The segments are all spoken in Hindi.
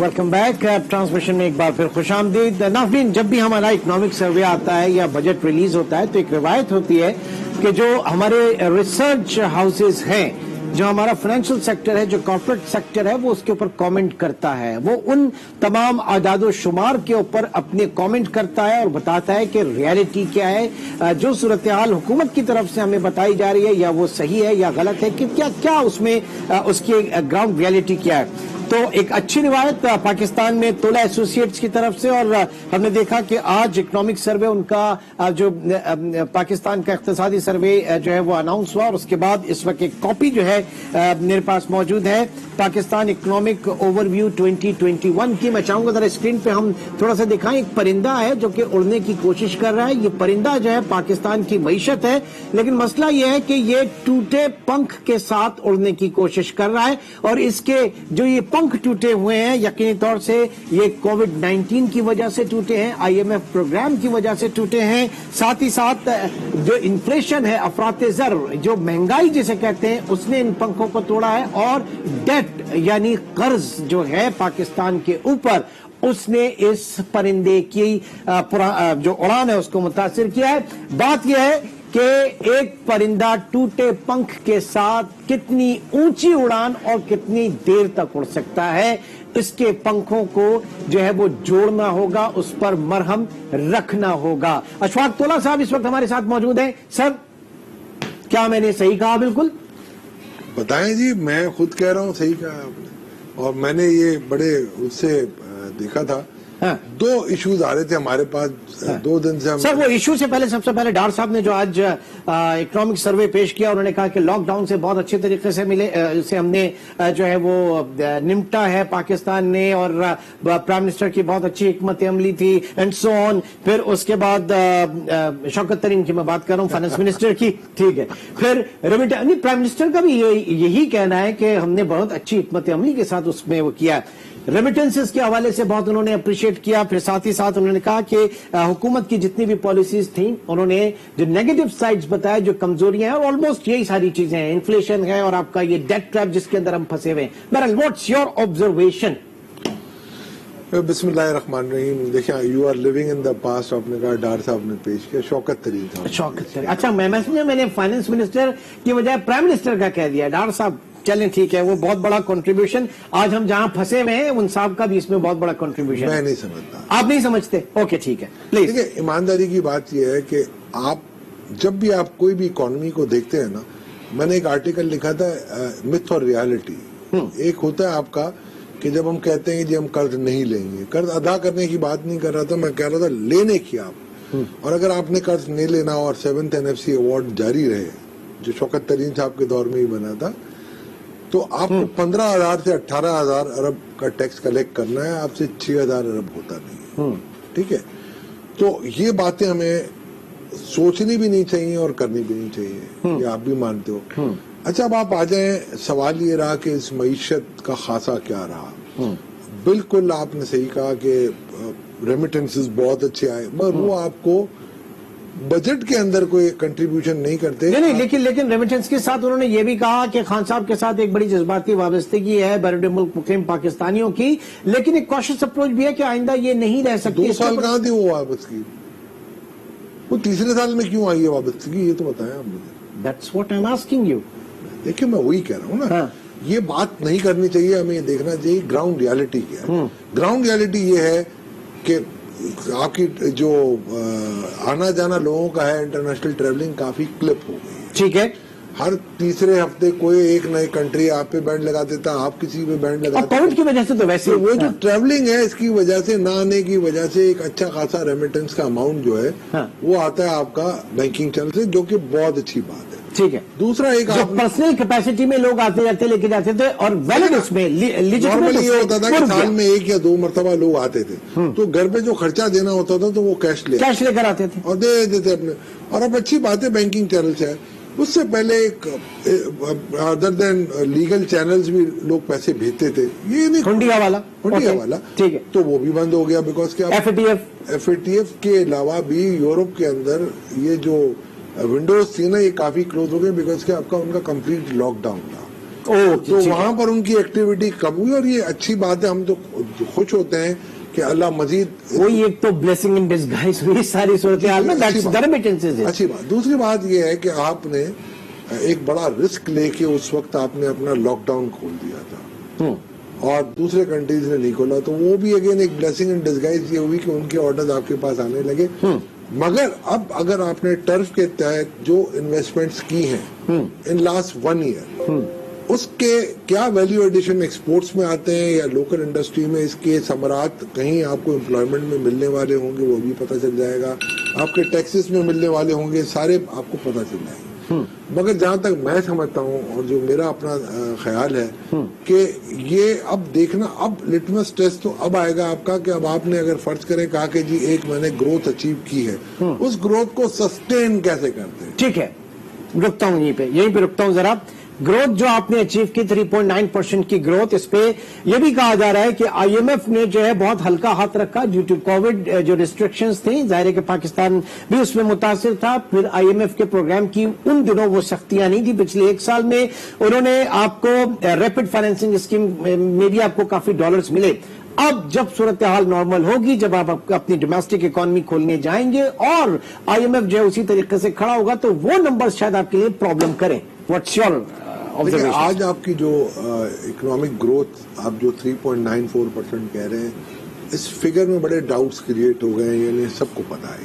Welcome back. ट्रांसमिशन में एक बार फिर खुशामदीद। नाज़रीन, जब भी हमारा इकोनॉमिक सर्वे आता है या बजट रिलीज होता है तो एक रिवायत होती है कि जो हमारे रिसर्च हाउसेज हैं, जो हमारा फाइनेंशियल सेक्टर है, जो कॉर्पोरेट सेक्टर है, वो उसके ऊपर कमेंट करता है। वो उन तमाम आदाद शुमार के ऊपर अपने कमेंट करता है और बताता है कि रियलिटी क्या है, जो सूरत हाल हुकूमत की तरफ से हमें बताई जा रही है, या वो सही है या गलत है, कि क्या क्या उसमें उसकी ग्राउंड रियलिटी क्या है। तो एक अच्छी रिवायत पाकिस्तान में तोला एसोसिएट्स की तरफ से, और हमने देखा कि आज इकोनॉमिक सर्वे उनका जो पाकिस्तान का इक्तिसादी सर्वे जो है वो अनाउंस हुआ, और उसके बाद इस वक्त एक कॉपी जो है मेरे पास मौजूद है, पाकिस्तान इकोनॉमिक ओवरव्यू 2021 की। मैं चाहूंगा जरा स्क्रीन पे हम थोड़ा सा दिखाएं। एक परिंदा है जो कि उड़ने की कोशिश कर रहा है। ये परिंदा जो है पाकिस्तान की मईशत है, लेकिन मसला यह है कि ये टूटे पंख के साथ उड़ने की कोशिश कर रहा है, और इसके जो ये पंख टूटे हुए हैं, यकीनी तौर से ये कोविड-19 की वजह से टूटे हैं, IMF प्रोग्राम की वजह से टूटे हैं। साथ ही साथ जो इन्फ्लेशन है, अफरात-ए-ज़र, जो महंगाई जिसे कहते हैं, उसने इन पंखों को तोड़ा है, और डेट यानी कर्ज जो है पाकिस्तान के ऊपर, उसने इस परिंदे की जो उड़ान है उसको मुतासिर किया है। बात यह है कि एक परिंदा टूटे पंख के साथ कितनी ऊंची उड़ान और कितनी देर तक उड़ सकता है, इसके पंखों को जो है वो जोड़ना होगा, उस पर मरहम रखना होगा। अशफाक तोला साहब इस वक्त हमारे साथ मौजूद हैं। सर, क्या मैंने सही कहा? बिल्कुल बताएं जी, मैं खुद कह रहा हूँ सही कहा आपने, और मैंने ये बड़े उससे देखा था। हाँ। 2 इश्यूज आ रहे थे हमारे पास। हाँ। 2 दिन से हम सर, वो इशू से पहले सबसे पहले डार साहब ने जो आज इकोनॉमिक सर्वे पेश किया, उन्होंने कहा कि लॉकडाउन से बहुत अच्छे तरीके से से हमने जो है वो निपटा है पाकिस्तान ने, और प्राइम मिनिस्टर की बहुत अच्छी हिकमत अमली थी एंड सो ऑन। फिर उसके बाद शौकत तरीन की मैं बात कर रहा हूँ, फाइनेंस मिनिस्टर की, ठीक है। फिर प्राइम मिनिस्टर का भी यही कहना है कि हमने बहुत अच्छी हिकमत अमली के साथ उसमें वो किया। रेमिटेंसेस के हवाले से बहुत उन्होंने अप्रिशिएट किया। फिर साथ ही साथ उन्होंने कहा कि हुकूमत की जितनी भी पॉलिसीज थी, उन्होंने जो नेगेटिव साइड्स बताए, जो कमजोरियां हैं, और ऑलमोस्ट यही सारी चीजें हैं, इन्फ्लेशन है और आपका ये डेट ट्रैप जिसके अंदर हम फंसे हुए हैं। बहरहाल, व्हाट्स योर ऑब्जर्वेशन? बिस्मिल्लाहिर्रहमानिर्रहीम। देखिए, you are living in the past. आपने कहा डार साहब ने पेश किया, शौकत तरीन साहब। शौकत तरीन, अच्छा, मैंने फाइनेंस मिनिस्टर की बजाय प्राइम मिनिस्टर का कह दिया। डार साहब चलें, ठीक है, वो बहुत बड़ा कंट्रीब्यूशन, आज हम जहां फंसे हुए हैं उन साहब का भी इसमें बहुत बड़ा कंट्रीब्यूशन। मैं नहीं समझता। आप नहीं समझते? ओके, ठीक है, प्लीज। देखिए, ईमानदारी की बात यह है कि आप जब भी आप कोई भी इकोनॉमी को देखते हैं ना, मैंने एक आर्टिकल लिखा था, मिथ और रियलिटी। एक होता है आपका कि जब हम कहते हैं कि हम कर्ज नहीं लेंगे, कर्ज अदा करने की बात नहीं कर रहा था, मैं कह रहा था लेने की आप। और अगर आपने कर्ज नहीं लेना और 7th NFC अवार्ड जारी रहे, जो शौकत तरीन साहब के दौर में ही बना था, तो आपको 15,000 से 18,000 अरब का टैक्स कलेक्ट करना है, आपसे 6,000 अरब होता नहीं है। ठीक है, तो ये बातें हमें सोचनी भी नहीं चाहिए और करनी भी नहीं चाहिए, ये आप भी मानते हो। अच्छा, अब आप आ जाए, सवाल ये रहा कि इस मईशत का खासा क्या रहा। बिल्कुल आपने सही कहा कि रेमिटेंसेस बहुत अच्छे आए, मगर वो आपको बजट के अंदर कोई कंट्रीब्यूशन नहीं करते। नहीं, लेकिन रेमिटेंस के साथ उन्होंने ये भी कहा कि खान साहब के साथ एक बड़ी जज्बाती वाबस्तगी है बरड़े मुल्क मुकीम पाकिस्तानियों की, लेकिन एक कॉशियस अप्रोच भी है कि आइंदा ये नहीं रह सकती। 2 साल कहाँ थी वो वाबस्तगी? वो तीसरे साल में क्यों आई है वाबस्तगी, ये तो बताएं आप मुझे। That's what I am asking you. देखिए, मैं वही कह रहा हूँ ना। हाँ। ये बात नहीं करनी चाहिए, हमें ये देखना चाहिए ग्राउंड रियलिटी क्या है। ग्राउंड रियलिटी ये है कि आपकी जो आना जाना लोगों का है, इंटरनेशनल ट्रेवलिंग काफी क्लिप हो गई है। ठीक है, हर तीसरे हफ्ते कोई एक नई कंट्री आप पे बैंड लगा देता, आप किसी पे बैंड लगा देता। कोविड की वजह से तो वैसे वो जो ट्रेवलिंग है, इसकी वजह से, ना आने की वजह से एक अच्छा खासा रेमिटेंस का अमाउंट जो है वो आता है आपका बैंकिंग चैनल से, जो कि बहुत अच्छी बात है। ठीक है। दूसरा, एक पर्सनल कैपेसिटी में लोग आते जाते लेके जाते थे, और वैलिड उसमें नॉर्मली ये होता था कि साल में 1 या 2 मरतबा लोग आते थे, तो घर पे जो खर्चा देना होता था तो वो कैश लेकर आते थे और दे देते अपने। और अब अच्छी बात है बैंकिंग चैनल से है। उससे पहले एक अदर देन लीगल चैनल्स भी लोग पैसे भेजते थे, ये नहीं हुंडिया वाला, ठीक है, तो वो भी बंद हो गया, बिकॉज क्या FATF के अलावा भी यूरोप के अंदर ये जो विंडोज थी ना, ये काफी क्लोज हो गए, बिकॉज क्या आपका उनका कंप्लीट लॉकडाउन था। तो वहां पर उनकी एक्टिविटी कम हुई और ये अच्छी बात है, हम तो खुश होते हैं कि अल्लाह मजीद। वही एक तो ब्लेसिंग इन डिस्गाइज हुई सारी सूरत हाल में, दैट्स द रेमिटेंसेस। अच्छी बात। दूसरी बात ये है कि आपने एक बड़ा रिस्क लेके उस वक्त आपने अपना लॉकडाउन खोल दिया था और दूसरे कंट्रीज ने नहीं खोला, तो वो भी अगेन एक ब्लेसिंग इन डिस्गाइज ये हुई कि उनके ऑर्डर्स आपके पास आने लगे। मगर अब अगर आपने टर्फ के तहत जो इन्वेस्टमेंट्स की हैं इन लास्ट 1 ईयर, उसके क्या वैल्यू एडिशन एक्सपोर्ट्स में आते हैं या लोकल इंडस्ट्री में, इसके समरात कहीं आपको एम्प्लॉयमेंट में मिलने वाले होंगे वो भी पता चल जाएगा, आपके टैक्सेस में मिलने वाले होंगे, सारे आपको पता चल जाएंगे। मगर जहां तक मैं समझता हूं और जो मेरा अपना ख्याल है कि ये अब देखना, अब लिटमस टेस्ट तो अब आएगा आपका कि अब आपने अगर फर्ज करें कहा कि जी 1 महीने ग्रोथ अचीव की है, उस ग्रोथ को सस्टेन कैसे करते हैं। ठीक है, रुकता हूं यहीं पे रुकता हूं जरा। ग्रोथ जो आपने अचीव की 3.9% की ग्रोथ, इस पे यह भी कहा जा रहा है कि आईएमएफ ने जो है बहुत हल्का हाथ रखा ड्यू टू कोविड, जो रिस्ट्रिक्शंस थी, जाहिर है कि पाकिस्तान भी उसमें मुतासिर था। फिर आईएमएफ के प्रोग्राम की उन दिनों वो सख्तियां नहीं थी। पिछले 1 साल में उन्होंने आपको रैपिड फाइनेंसिंग स्कीम में भी आपको काफी डॉलर्स मिले। अब जब सूरत हाल नॉर्मल होगी, जब आप अपनी डोमेस्टिक इकोनॉमी खोलने जाएंगे और आईएमएफ जो है उसी तरीके से खड़ा होगा, तो वो नंबर शायद आपके लिए प्रॉब्लम करें। व्हाट्स योर देखिए, आज आपकी जो इकोनॉमिक ग्रोथ आप जो 3.94% कह रहे हैं, इस फिगर में बड़े डाउट्स क्रिएट हो गए हैं, यानी सबको पता है।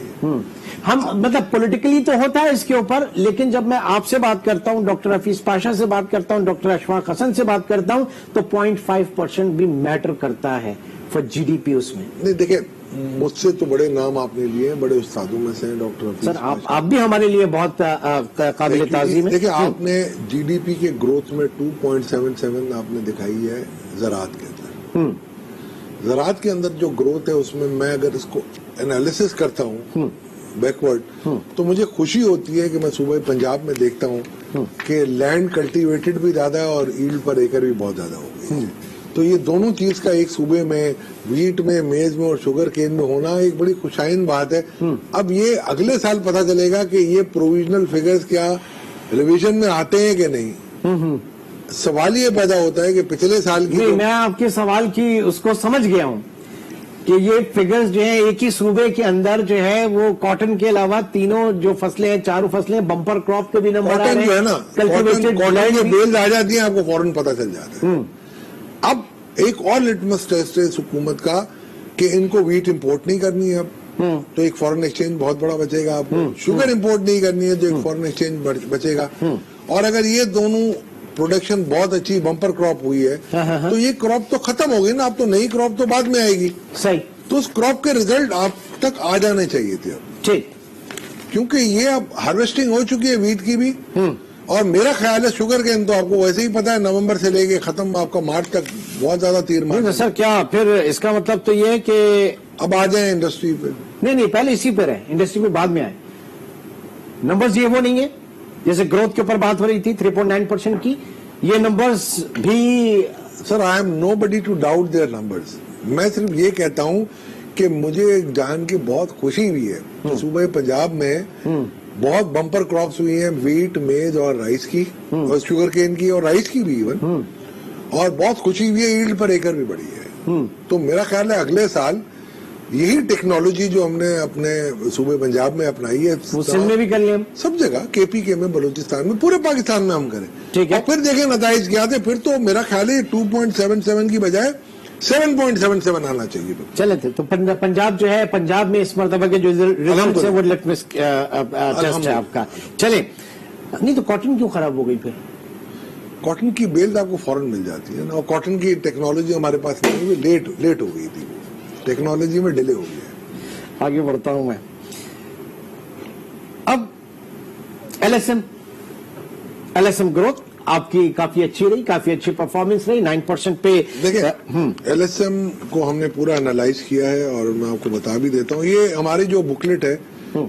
हम मतलब पॉलिटिकली तो होता है इसके ऊपर, लेकिन जब मैं आपसे बात करता हूं, डॉक्टर हफीज पाशा से बात करता हूं, डॉक्टर अशफाक हसन से बात करता हूं, तो 0.5% भी मैटर करता है फॉर जीडीपी उसमें। नहीं, देखिए, मुझसे तो बड़े नाम आपने लिए हैं, बड़े उस्तादों में से हैं डॉक्टर हफीज। सर आप भी हमारे लिए बहुत काबिल ताज़ीम है। देखिए, आपने जीडीपी के ग्रोथ में 2.77 आपने दिखाई है ज़राअत के अंदर। ज़राअत के अंदर जो ग्रोथ है उसमें मैं अगर इसको एनालिसिस करता हूँ बैकवर्ड, तो मुझे खुशी होती है कि मैं सूबे पंजाब में देखता हूँ कि लैंड कल्टीवेटेड भी ज्यादा है और ईल्ड पर एकड़ भी बहुत ज्यादा हो गई है। तो ये दोनों चीज का एक सूबे में वीट में, मेज में और शुगर केन में होना एक बड़ी खुशाइन बात है। अब ये अगले साल पता चलेगा कि ये प्रोविजनल फिगर्स क्या रिवीजन में आते हैं कि नहीं। सवाल ये पैदा होता है कि पिछले साल की मैं आपके सवाल की उसको समझ गया हूँ कि ये फिगर्स जो है एक ही सूबे के अंदर जो है वो कॉटन के अलावा तीनों जो फसलें हैं, 4 फसलें, बम्पर क्रॉप के भी नंबर आ रहे हैं। जो है ना, कॉटन की बेल्स आ जाती हैं, आपको फौरन पता चल जाता है। अब एक और लिटमस टेस्ट है इस हुकूमत का कि इनको वीट इंपोर्ट नहीं करनी है अब, तो एक फॉरेन एक्सचेंज बहुत बड़ा बचेगा आपको। शुगर इंपोर्ट नहीं करनी है तो एक फॉरेन एक्सचेंज बचेगा। और अगर ये दोनों प्रोडक्शन बहुत अच्छी बम्पर क्रॉप हुई है, तो ये क्रॉप तो खत्म हो गई ना, अब तो नई क्रॉप तो बाद में आएगी। सही। तो उस क्रॉप के रिजल्ट आप तक आ जाने चाहिए थे अब, ठीक, क्योंकि ये अब हार्वेस्टिंग हो चुकी है वीट की भी। और मेरा ख्याल है शुगर केन तो आपको वैसे ही पता है, नवंबर से लेके खत्म आपका मार्च तक बहुत ज्यादा तीर मार। सर क्या फिर इसका मतलब तो ये है कि अब आ जाए इंडस्ट्री पे? नहीं, पहले इसी पे रहे, इंडस्ट्री पे बाद में आए। नंबर्स ये वो नहीं है जैसे ग्रोथ के ऊपर बात हो रही थी 3.9% की, ये नंबर्स भी। Sir, I am nobody to doubt their numbers. मैं सिर्फ ये कहता हूं कि मुझे जान के बहुत खुशी हुई है कि सूबे पंजाब में बहुत बम्पर क्रॉप्स हुई हैं, वीट, मेज और राइस की, और शुगर केन की और राइस की भी इवन, और बहुत खुशी हुई है, ईल्ड पर एकड़ भी बढ़ी है। तो मेरा ख्याल है अगले साल यही टेक्नोलॉजी जो हमने अपने सूबे पंजाब में अपनाई है, में भी कर लिया, सब जगह, केपीके में, बलूचिस्तान में, पूरे पाकिस्तान में हम करें। ठीक है। और फिर देखें नताइज क्या थे, फिर तो मेरा ख्याल है 2.77 की बजाय 7.77 आना चाहिए। चले थे तो पंजाब जो है, पंजाब में इस मरतबा के जो रिजल्ट है वो लिटमस टेस्ट है आपका। चले, नहीं तो कॉटन क्यों खराब हो गई फिर? कॉटन की बेल्स आपको फौरन मिल जाती है ना, और कॉटन की टेक्नोलॉजी हमारे पास नहीं हुई, लेट हो गई थी, टेक्नोलॉजी में डिले हो गया। आगे बढ़ता हूं मैं। अब एलएसएम ग्रोथ आपकी काफी अच्छी रही, काफी अच्छी परफॉर्मेंस रही, 9% पे। देखिए, एलएसएम को हमने पूरा एनालाइज किया है और मैं आपको बता भी देता हूँ, ये हमारी जो बुकलेट है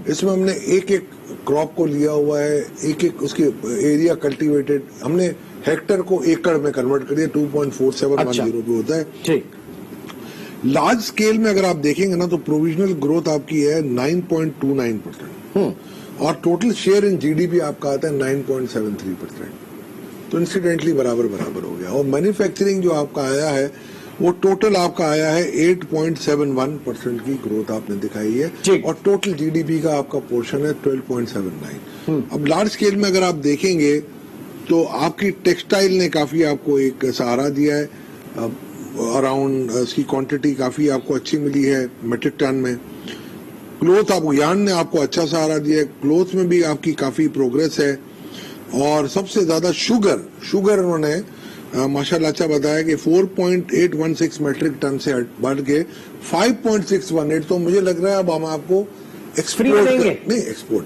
इसमें हमने एक एक क्रॉप को लिया हुआ है, एक एक उसकी एरिया कल्टीवेटेड, हमने हेक्टर को एकड़ में कन्वर्ट कर दिया, 2.4710 भी होता है। ठीक। लार्ज स्केल में अगर आप देखेंगे ना तो प्रोविजनल ग्रोथ आपकी है 9.29% और टोटल शेयर इन जीडीपी आपका आता है 9.73%। तो इंसिडेंटली बराबर बराबर हो गया। और मैन्युफैक्चरिंग जो आपका आया है वो टोटल आपका आया है 8.71% की ग्रोथ आपने दिखाई है, और टोटल जीडीपी का आपका पोर्शन है 12.79। अब लार्ज स्केल में अगर आप देखेंगे तो आपकी टेक्सटाइल ने काफी आपको एक सहारा दिया है, अराउंड इसकी क्वांटिटी काफी आपको अच्छी मिली है मेट्रिक टन में। क्लोथ आपको यार्न ने आपको अच्छा सहारा दिया है, क्लोथ में भी आपकी काफी प्रोग्रेस है। और सबसे ज्यादा शुगर उन्होंने माशाल्लाह अच्छा बताया कि 4.816 मेट्रिक टन से बढ़ के 5.618। तो मुझे लग रहा है अब हम आपको एक्सपोर्ट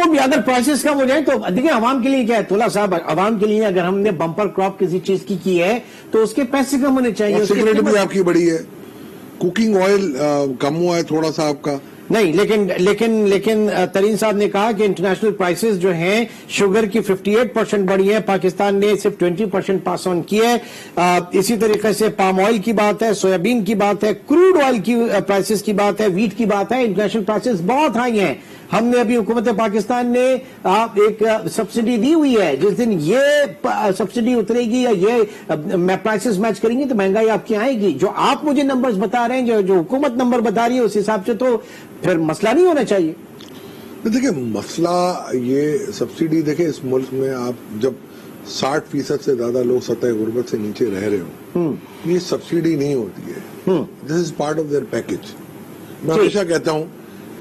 भी अगर प्राइसेस कम हो जाए तो देखिए आवाम के लिए क्या है तोला साहब, आवाम के लिए अगर हमने बम्पर क्रॉप किसी चीज की है तो उसके पैसे कम होने चाहिए। सिगरेट भी आपकी बढ़ी है, कुकिंग ऑयल कम हुआ है थोड़ा सा आपका। नहीं, लेकिन तरीन साहब ने कहा कि इंटरनेशनल प्राइसेस जो हैं शुगर की 58% बढ़ी है, पाकिस्तान ने सिर्फ 20% पास ऑन की है। इसी तरीके से पाम ऑयल की बात है, सोयाबीन की बात है, क्रूड ऑयल की प्राइसेस की बात है, वीट की बात है, इंटरनेशनल प्राइसेस बहुत हाई हैं। हमने अभी हुकूमत पाकिस्तान ने एक सब्सिडी दी हुई है, जिस दिन ये सब्सिडी उतरेगी या ये प्राइसेस मैच करेंगी तो महंगाई आपकी आएगी। जो आप मुझे नंबर्स बता रहे हैं, जो हुकूमत नंबर बता रही है, उस हिसाब से तो फिर मसला नहीं होना चाहिए। देखिए मसला ये सब्सिडी, देखिए इस मुल्क में आप जब 60% से ज्यादा लोग सतह गुर्बत से नीचे रह रहे हो, ये सब्सिडी नहीं होती है, this is part of their package. मैं हमेशा कहता हूं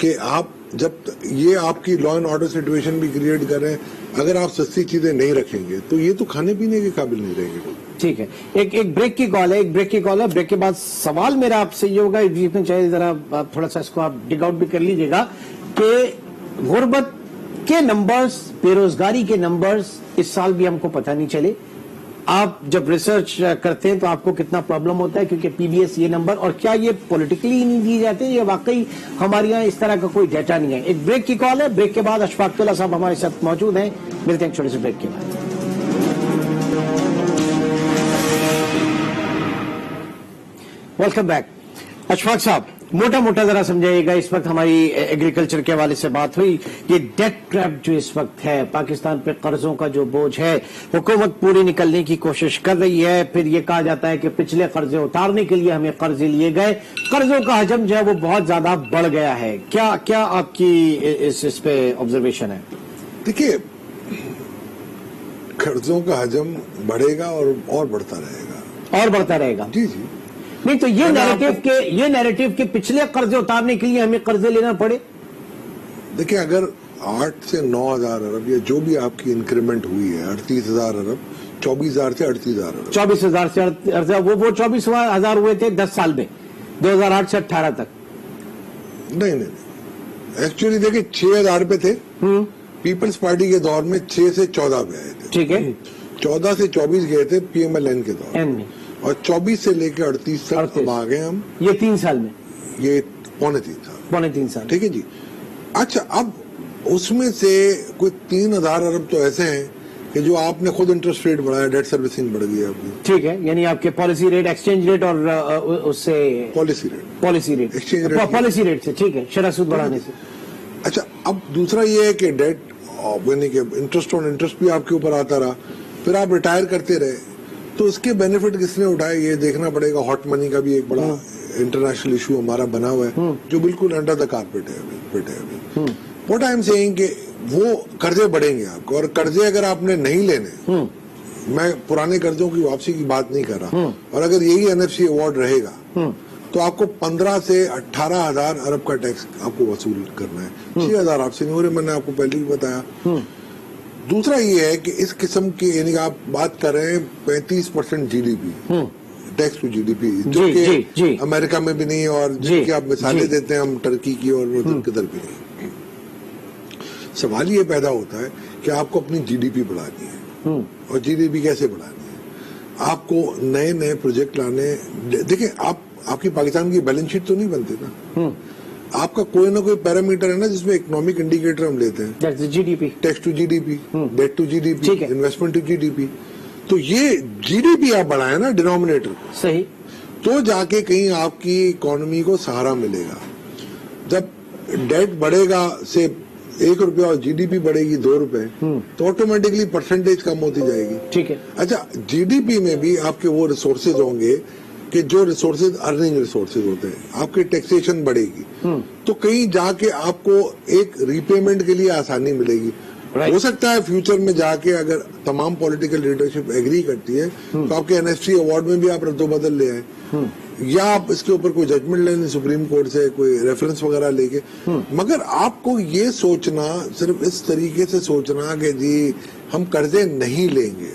कि आप जब ये आपकी लॉ एंड ऑर्डर सिचुएशन भी क्रिएट कर रहे हैं, अगर आप सस्ती चीजें नहीं रखेंगे तो ये तो खाने पीने के काबिल नहीं रहेंगे। ठीक है, एक ब्रेक की कॉल है, ब्रेक के बाद सवाल मेरा आपसे ये होगा, जितने चाहिए जरा थोड़ा सा इसको आप डिग आउट भी कर लीजिएगा कि गुर्बत के नंबर्स, बेरोजगारी के नंबर्स इस साल भी हमको पता नहीं चले। आप जब रिसर्च करते हैं तो आपको कितना प्रॉब्लम होता है, क्योंकि पीबीएस ये नंबर, और क्या ये पॉलिटिकली नहीं दिए जाते, ये वाकई हमारे यहाँ इस तरह का कोई डेटा नहीं है। एक ब्रेक की कॉल है, ब्रेक के बाद अशफाक तोला साहब हमारे साथ मौजूद हैं। मिलते हैं छोटे से ब्रेक के बाद। Welcome back. अशफाक साहब, मोटा मोटा जरा समझाइएगा, इस वक्त हमारी एग्रीकल्चर के हवाले से बात हुई, ये डेट ट्रैप जो इस वक्त है, पाकिस्तान पे कर्जों का जो बोझ है, हुकूमत पूरी निकलने की कोशिश कर रही है। फिर ये कहा जाता है कि पिछले कर्जे उतारने के लिए हमें कर्जे लिए गए, कर्जों का हजम जो है वो बहुत ज्यादा बढ़ गया है। क्या आपकी इस पे ऑब्जर्वेशन है? देखिए कर्जों का हजम बढ़ेगा और बढ़ता रहेगा। जी जी। नहीं तो ये नैरेटिव के पिछले कर्जे उतारने के लिए हमें कर्जे लेना पड़े। देखिए अगर 8 से 9,000 अरब या जो भी आपकी इंक्रीमेंट हुई है, 38,000 अरब, 24,000 से 38,000 अरब, 24,000 से 38,000, वो 24,000 हुए थे 10 साल में, 2008 से 18 तक। नहीं, एक्चुअली देखिए 6,000 पे थे, पीपल्स पार्टी के दौर में 6 से 14 पे आए थे। ठीक है, 14 से 24 गए थे पीएमएलएन के दौर में, और 24 से लेकर 38 तक अब आ गए हम। ये 3 साल में, ये पौने 3 साल। ठीक है जी। अच्छा, अब उसमें से कोई 3,000 अरब तो ऐसे हैं कि जो आपने खुद इंटरेस्ट रेट बढ़ाया, डेट सर्विसिंग बढ़ गई आपकी। ठीक है, यानी आपके पॉलिसी रेट, एक्सचेंज रेट और उससे policy rate exchange rate, policy rate से, ठीक है, शरह सूद बढ़ाने से। अच्छा, अब दूसरा ये है कि डेट यानी कि इंटरेस्ट ऑन इंटरेस्ट भी आपके ऊपर आता रहा, फिर आप रिटायर करते रहे, तो इसके बेनिफिट किसने उठाए ये देखना पड़ेगा। हॉट मनी का भी एक बड़ा इंटरनेशनल इशू हमारा बना हुआ है, जो बिल्कुल अंडर द कारपेट है अभी। व्हाट आई एम सेइंग कि वो कर्जे बढ़ेंगे आपको, और कर्जे अगर आपने नहीं लेने, मैं पुराने कर्जों की वापसी की बात नहीं कर रहा, और अगर यही एनएफसी अवार्ड रहेगा तो आपको 15 से 18,000 अरब का टैक्स आपको वसूल करना है। 6,000 आपसे नहीं हो रहे, मैंने आपको पहले भी बताया। दूसरा ये है कि इस किस्म की, यानी आप बात कर रहे हैं 35% जीडीपी, टैक्स टू जीडीपी, जो कि अमेरिका में भी नहीं है, और जिनकी आप मिसालें देते हैं हम टर्की की और किधर भी नहीं। सवाल ये पैदा होता है कि आपको अपनी जीडीपी बढ़ानी है, और जीडीपी कैसे बढ़ानी है? आपको नए नए प्रोजेक्ट लाने। देखिए आपकी पाकिस्तान की बैलेंस शीट तो नहीं बनती ना, आपका कोई ना कोई पैरामीटर है ना जिसमें इकोनॉमिक इंडिकेटर हम लेते हैं, GDP, tax to GDP, debt to GDP, investment to GDP. तो ये जीडीपी आप बढ़ाए ना डिनोमिनेटर, सही, तो जाके कहीं आपकी इकोनॉमी को सहारा मिलेगा। जब डेट बढ़ेगा से ₹1 और जीडीपी बढ़ेगी ₹2, तो ऑटोमेटिकली परसेंटेज कम होती जाएगी। ठीक है। अच्छा, जीडीपी में भी आपके वो रिसोर्सेज होंगे कि जो रिसोर्सेज अर्निंग रिसोर्सेज होते हैं, आपकी टैक्सेशन बढ़ेगी, तो कहीं जाके आपको एक रीपेमेंट के लिए आसानी मिलेगी। हो सकता है फ्यूचर में जाके अगर तमाम पॉलिटिकल लीडरशिप एग्री करती है तो आपके एनएसटी अवार्ड में भी आप रद्दोबदल ले आए, या आप इसके ऊपर कोई जजमेंट लेने सुप्रीम कोर्ट से कोई रेफरेंस वगैरह लेके। मगर आपको ये सोचना, सिर्फ इस तरीके से सोचना कि जी हम कर्जे नहीं लेंगे,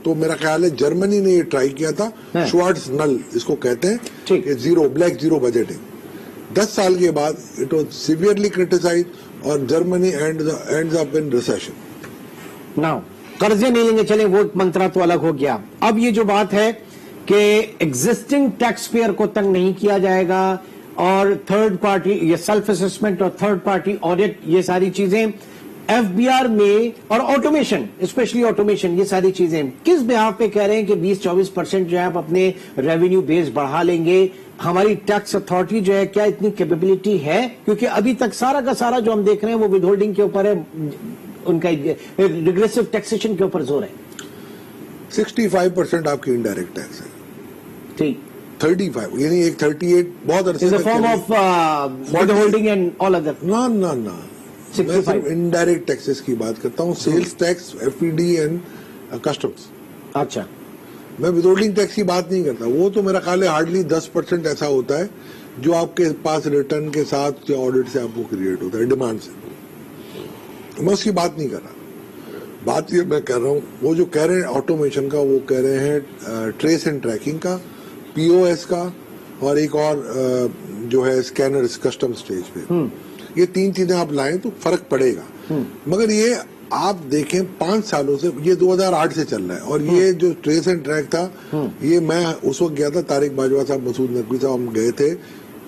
तो मेरा ख्याल है जर्मनी ने ये ट्राई किया था, श्वार्ट्ज नल इसको कहते हैं, कि ब्लैक जीरो बजटिंग। 10 साल के बाद इट वॉज सिवियरली क्रिटिसाइज और Germany ends up in recession. Now कर्जे नहीं लेंगे, चले वो मंत्रा तो अलग हो गया। अब ये जो बात है कि एग्जिस्टिंग टैक्स पेयर को तंग नहीं किया जाएगा, और थर्ड पार्टी ये सेल्फ असेसमेंट और थर्ड पार्टी ऑडिट, ये सारी चीजें एफबीआर में, और ऑटोमेशन, स्पेशली ऑटोमेशन, ये सारी चीजें किस बिहाफ पे कह रहे हैं कि 20-24% जो है आप अपने रेवेन्यू बेस बढ़ा लेंगे? हमारी टैक्स अथॉरिटी जो है क्या इतनी कैपेबिलिटी है? क्योंकि अभी तक सारा का सारा जो हम देख रहे हैं वो विदहोल्डिंग के ऊपर है, उनका रिग्रेसिव टैक्सेशन के ऊपर जोर है। 65% आपकी इनडायरेक्ट टैक्स है, ठीक, 35 यानी एक 38 बहुत अरसे is a form of withholding and all other. ना मैं सिर्फ इनडायरेक्ट टैक्सेस की बात करता हूँ, sales tax, FED and customs. अच्छा, मैं विदहोल्डिंग टैक्स की बात नहीं करता, वो तो मेरा ख्याल है हार्डली 10% ऐसा होता है जो आपके पास रिटर्न के साथ या ऑडिट से आपको क्रिएट होता है, डिमांड से। मैं उसकी बात नहीं कर रहा, बात ये मैं कर रहा हूँ, वो जो कह रहे हैं ऑटोमेशन का, वो कह रहे हैं ट्रेस एंड ट्रैकिंग का, पीओएस का, और एक और जो है स्कैनर्स कस्टम स्टेज पे। ये 3 चीजें आप लाएं तो फर्क पड़ेगा। मगर ये आप देखें 5 सालों से, ये 2008 से चल रहा है, और ये जो ट्रेस एंड ट्रैक था, ये मैं उस वक्त गया था, तारिक बाजवा साहब, मसूद नकवी साहब, हम गए थे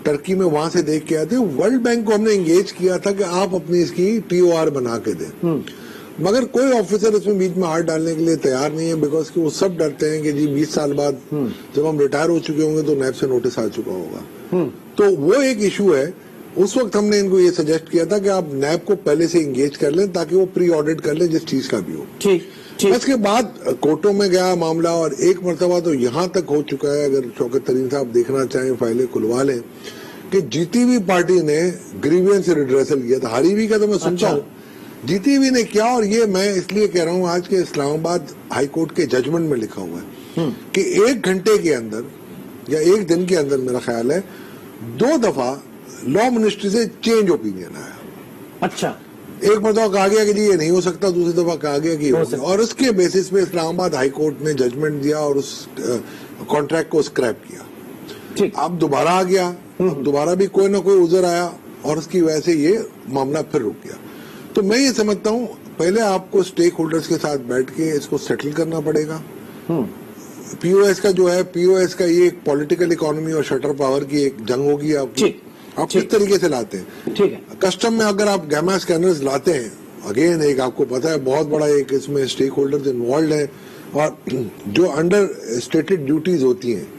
टर्की में, वहां से देख के आए थे। वर्ल्ड बैंक को हमने एंगेज किया था कि आप अपनी इसकी टीओआर बना के दें, मगर कोई ऑफिसर इसमें बीच में हाथ डालने के लिए तैयार नहीं है, बिकॉज कि वो सब डरते हैं कि जी 20 साल बाद जब हम रिटायर हो चुके होंगे तो नैब से नोटिस आ चुका होगा। तो वो एक इशू है। उस वक्त हमने इनको ये सजेस्ट किया था कि आप नैब को पहले से एंगेज कर लें ताकि वो प्री ऑडिट कर लें जिस चीज का भी हो। ठीक। उसके बाद कोर्टों में गया मामला, और एक मरतबा तो यहाँ तक हो चुका है, अगर शौकत तरीन साहब देखना चाहें फाइलें खुलवा लें, कि जीती हुई पार्टी ने ग्रीवियंस रिड्रेसल किया था। हारी हुई का तो मैं सुनता हूँ, जीती हुई ने क्या, और ये मैं इसलिए कह रहा हूँ, आज के इस्लामाबाद हाई कोर्ट के जजमेंट में लिखा हुआ है कि 1 घंटे के अंदर या 1 दिन के अंदर मेरा ख्याल है 2 दफा लॉ मिनिस्ट्री से चेंज ओपिनियन आया। अच्छा, एक मरतबा कहा गया कि जी ये नहीं हो सकता, दूसरी दफा कहा गया कि हो सकता, और उसके बेसिस पे इस्लामाबाद हाई कोर्ट ने जजमेंट दिया और उस कॉन्ट्रैक्ट को स्क्रैप किया। ठीक, अब दोबारा आ गया, दोबारा भी कोई ना कोई उजर आया, और उसकी वजह से ये मामला फिर रुक गया। तो मैं ये समझता हूँ पहले आपको स्टेक होल्डर्स के साथ बैठ के इसको सेटल करना पड़ेगा। पीओएस का जो है, पीओएस का ये एक पॉलिटिकल इकोनॉमी और शटर पावर की एक जंग होगी आपकी, आप किस तरीके से लाते हैं। ठीक है, कस्टम में अगर आप गैमा स्कैनर्स लाते हैं, अगेन एक आपको पता है बहुत बड़ा एक इसमें स्टेक होल्डर्स इन्वॉल्व है, और जो अंडर स्टेटेड ड्यूटीज होती हैं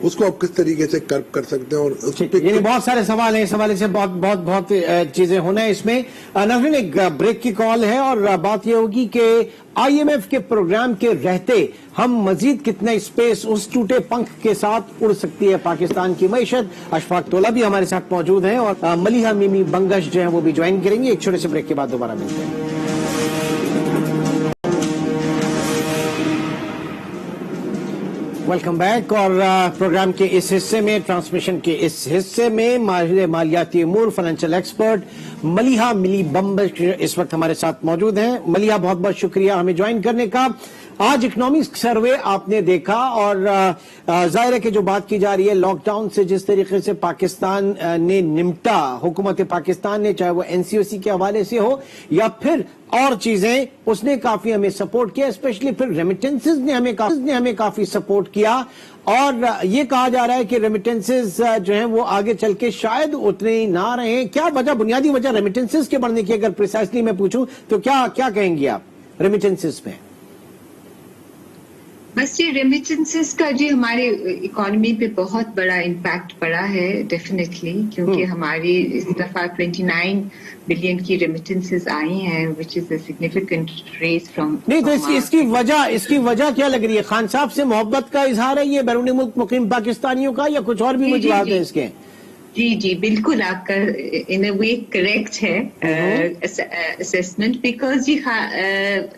उसको आप किस तरीके से कर्व कर सकते हैं। और ये बहुत सारे सवाल हैं, इस हवाले से बहुत चीजें होना है इसमें। नवीन, एक ब्रेक की कॉल है, और बात ये होगी कि आईएमएफ के प्रोग्राम के रहते हम मजीद कितना स्पेस उस टूटे पंख के साथ उड़ सकती है पाकिस्तान की मईशत। अशफाक तोला भी हमारे साथ मौजूद हैं, और मलिहा मिमी बंगश जो है वो भी ज्वाइन करेंगे। एक छोटे से ब्रेक के बाद दोबारा मिलते हैं। Welcome back. और प्रोग्राम के इस हिस्से में, ट्रांसमिशन के इस हिस्से में, मालियाती अमूर फाइनेंशियल एक्सपर्ट मलिहा मिली बंगश इस वक्त हमारे साथ मौजूद हैं। मलिहा, बहुत बहुत शुक्रिया हमें ज्वाइन करने का। आज इकोनॉमिक सर्वे आपने देखा, और जाहिर है कि जो बात की जा रही है लॉकडाउन से जिस तरीके से पाकिस्तान ने निपटा, हुकूमत पाकिस्तान ने, चाहे वो एनसीओसी के हवाले से हो या फिर और चीजें, उसने काफी हमें सपोर्ट किया। स्पेशली फिर रेमिटेंसेज ने हमें काफी सपोर्ट किया, और ये कहा जा रहा है कि रेमिटेंसेज जो हैं वो आगे चल के शायद उतने ही ना रहे। क्या वजह, बुनियादी वजह रेमिटेंसेज के बढ़ने की अगर प्रिसाइसली मैं पूछूं तो क्या कहेंगे आप रेमिटेंसेज में? बस ये रेमिटेंसेस का जी हमारे इकोनॉमी पे बहुत बड़ा इम्पैक्ट पड़ा है डेफिनेटली, क्योंकि हमारी इस दफा 29 बिलियन की रेमिटेंसेस आई हैं, which is a significant race from. नहीं तो इसकी वजह क्या लग रही है? खान साहब से मोहब्बत का इजहार है ये बैरूनी मुल्क मुकीम पाकिस्तानियों का, या कुछ और भी वजूहत है इसके? जी बिल्कुल, आपका इन अ वे करेक्ट है असेसमेंट, बिकॉज जी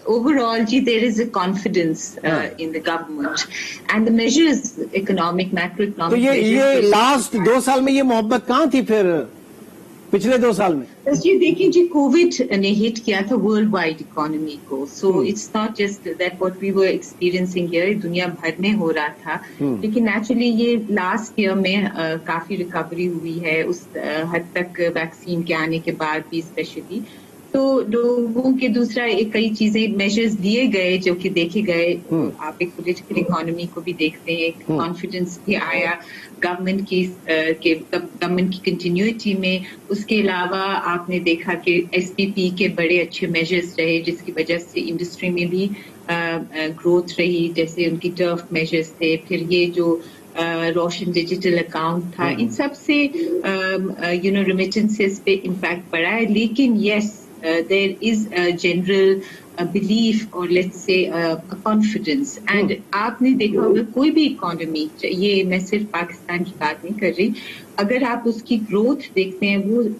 ओवरऑल जी there is a confidence in the government and the measures economic macro तो इकोनॉमिक। ये लास्ट 2 साल में ये मोहब्बत कहाँ थी फिर, पिछले 2 साल में? बस जी देखिए जी, कोविड ने हिट किया था वर्ल्ड वाइड इकोनॉमी को, so it's not just that what we were experiencing here, दुनिया भर में हो रहा था। लेकिन एक्चुअली ये लास्ट ईयर में काफी रिकवरी हुई है उस हद तक, वैक्सीन के आने के बाद भी स्पेशली। तो लोगों के दूसरा कई चीजें मेजर्स लिए गए जो कि देखे गए। आप एक पॉलिटिकल इकोनॉमी को भी देखते हैं, कॉन्फिडेंस भी आया गवर्नमेंट की कंटिन्यूटी में। उसके अलावा आपने देखा कि एसपीपी के बड़े अच्छे मेजर्स रहे, जिसकी वजह से इंडस्ट्री में भी ग्रोथ रही, जैसे उनकी टर्फ मेजर्स थे, फिर ये जो रोशन डिजिटल अकाउंट था, इन सब से रेमिटेंसेस पे इम्पैक्ट पड़ा है। लेकिन yes, there is a general belief or let's say a confidence, and आपने देखा होगा कोई भी इकोनॉमी, ये मैं सिर्फ पाकिस्तान की बात नहीं कर रही, अगर आप उसकी ग्रोथ देखते हैं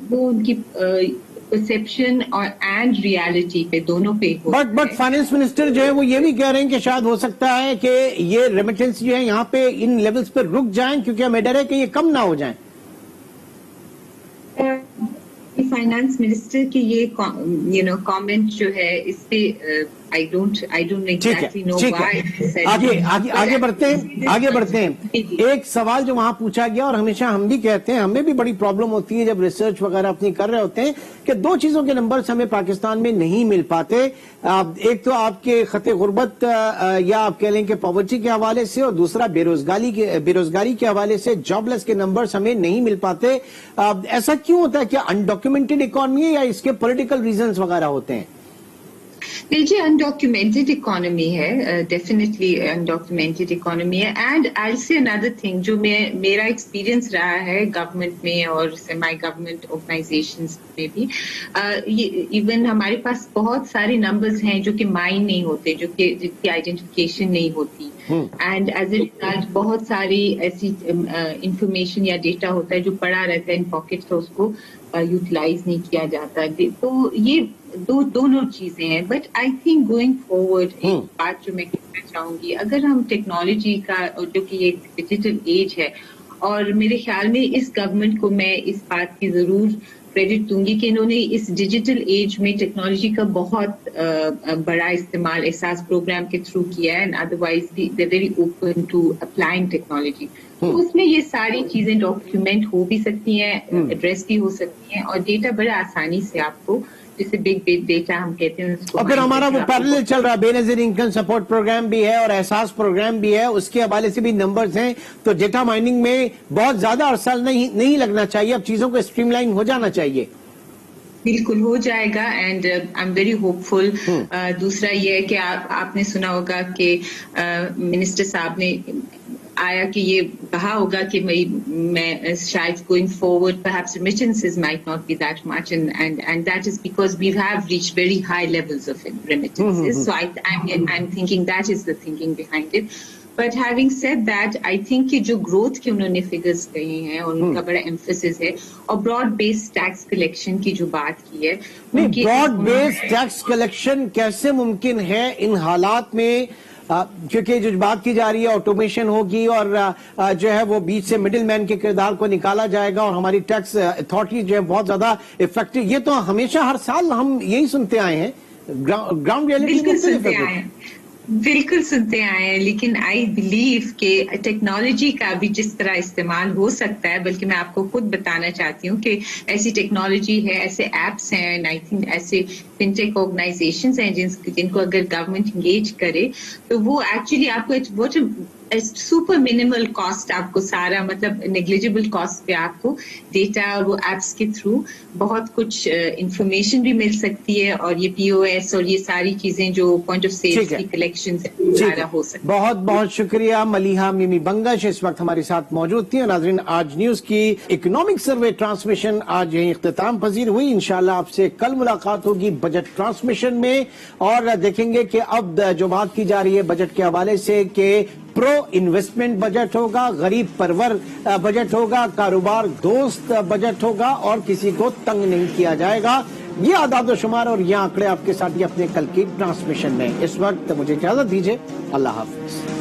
वो उनकी परसेप्शन और एंड रियलिटी पे दोनों पे बट फाइनेंस मिनिस्टर जो है वो ये भी कह रहे हैं कि शायद हो सकता है कि ये रेमिटेंस जो है यहाँ पे इन लेवल्स पे रुक जाएं, क्योंकि हमें डर है कि ये कम ना हो जाएं। फाइनेंस मिनिस्टर की ये कमेंट जो है, इस पे I don't exactly know why. आगे बढ़ते हैं। एक सवाल जो वहां पूछा गया, और हमेशा हम भी कहते हैं, हमें भी बड़ी प्रॉब्लम होती है जब रिसर्च वगैरह अपनी कर रहे होते हैं, कि 2 चीजों के नंबर्स हमें पाकिस्तान में नहीं मिल पाते। एक तो आपके खते गुर्बत या आप कह लें कि पॉवर्टी के हवाले से, और दूसरा बेरोजगारी के हवाले से जॉबलेस के नंबर्स हमें नहीं मिल पाते। ऐसा क्यों होता है? क्या अनडॉक्यूमेंटेड इकोनॉमी है या इसके पॉलिटिकल रीजंस वगैरह होते हैं? देखिए, अनडॉक्यूमेंटेड इकोनॉमी है, डेफिनेटली अनडॉक्यूमेंटेड इकोनॉमी है। एंड आई से अनदर थिंग जो मेरा एक्सपीरियंस रहा है गवर्नमेंट में और सेमी गवर्नमेंट ऑर्गेनाइजेशंस में भी, इवन हमारे पास बहुत सारे नंबर्स हैं जो कि माइन नहीं होते, जिनकी आइडेंटिफिकेशन नहीं होती, एंड एज ए रिजल्ट बहुत सारी ऐसी इंफॉर्मेशन या डेटा होता है जो पड़ा रहता है इन पॉकेट्स, तो उसको यूटिलाइज नहीं किया जाता। तो ये दोनों चीजें हैं। But I think going forward, एक बात जो मैं कहना चाहूंगी, अगर हम टेक्नोलॉजी का, जो कि ये डिजिटल एज है, और मेरे ख्याल में इस गवर्नमेंट को मैं इस बात की जरूर क्रेडिट दूंगी कि इन्होंने इस डिजिटल एज में टेक्नोलॉजी का बहुत बड़ा इस्तेमाल एहसास प्रोग्राम के थ्रू किया है, and otherwise they very open to applying technology. तो उसमें ये सारी चीजें डॉक्यूमेंट हो भी सकती हैं, एड्रेस भी हो सकती हैं, और डेटा बड़े आसानी से आपको, जिसे बिग डेटा हम कहते हैं उसको। और फिर हमारा वो पैरेलल चल रहा है, बेनजीर इनकम सपोर्ट प्रोग्राम भी है और एहसास प्रोग्राम भी है, उसके हवाले से भी नंबर्स हैं। तो डेटा माइनिंग में बहुत ज्यादा अरसा नहीं लगना चाहिए, अब चीजों को स्ट्रीमलाइन हो जाना चाहिए। बिल्कुल हो जाएगा, and I am very hopeful. दूसरा ये है कि आपने सुना होगा कि मिनिस्टर साहब ने आया कि ये कहा होगा कि मैं शायद going forward perhaps remittances might not be that much, and that is because we have reached very high levels of remittances. So I'm thinking that is the thinking behind it. But having said that, I think कि जो ग्रोथ के उन्होंने फिगर्स कहे हैं और उनका बड़ा एम्फेसिस है, और ब्रॉड बेस्ड टैक्स कलेक्शन की जो बात की है, ब्रॉड बेस्ड टैक्स कलेक्शन कैसे मुमकिन है इन हालात में? क्योंकि जो बात की जा रही है ऑटोमेशन होगी, और जो है वो बीच से मिडिल मैन के किरदार को निकाला जाएगा, और हमारी टैक्स अथॉरिटी जो है बहुत ज्यादा इफेक्टिव। ये तो हमेशा हर साल हम यही सुनते आए हैं, ग्राउंड रियलिटी बिल्कुल सुनते आए हैं। लेकिन आई बिलीव कि टेक्नोलॉजी का भी जिस तरह इस्तेमाल हो सकता है, बल्कि मैं आपको खुद बताना चाहती हूँ कि ऐसी टेक्नोलॉजी है, ऐसे एप्स हैं, आई थिंक ऐसे फिनटेक ऑर्गेनाइजेशंस हैं जिनको अगर गवर्नमेंट इंगेज करे तो वो एक्चुअली आपको सुपर मिनिमल कॉस्ट आपको सारा मतलब नेग्लिजिबल कॉस्ट पे आपको डेटा और वो एप्स के थ्रू बहुत कुछ इंफॉर्मेशन भी मिल सकती है और ये POS और ये सारी चीजें जो पॉइंट ऑफ सेल की कलेक्शन सारा हो सकता है। बहुत बहुत शुक्रिया मलिहा मिमी बंगश इस वक्त हमारे साथ मौजूद थी। नाज़रीन, आज न्यूज की इकोनॉमिक सर्वे ट्रांसमिशन आज यही इख्तिताम पजीर हुई। इंशाल्लाह आपसे कल मुलाकात होगी बजट ट्रांसमिशन में और देखेंगे कि अब जो बात की जा रही है बजट के हवाले से कि प्रो इन्वेस्टमेंट बजट होगा, गरीब परवर बजट होगा, कारोबार दोस्त बजट होगा और किसी को तंग नहीं किया जाएगा। ये आदाद शुमार और ये आंकड़े आपके साथ ही अपने कल की ट्रांसमिशन में। इस वक्त मुझे इजाजत दीजिए। अल्लाह हाफिज।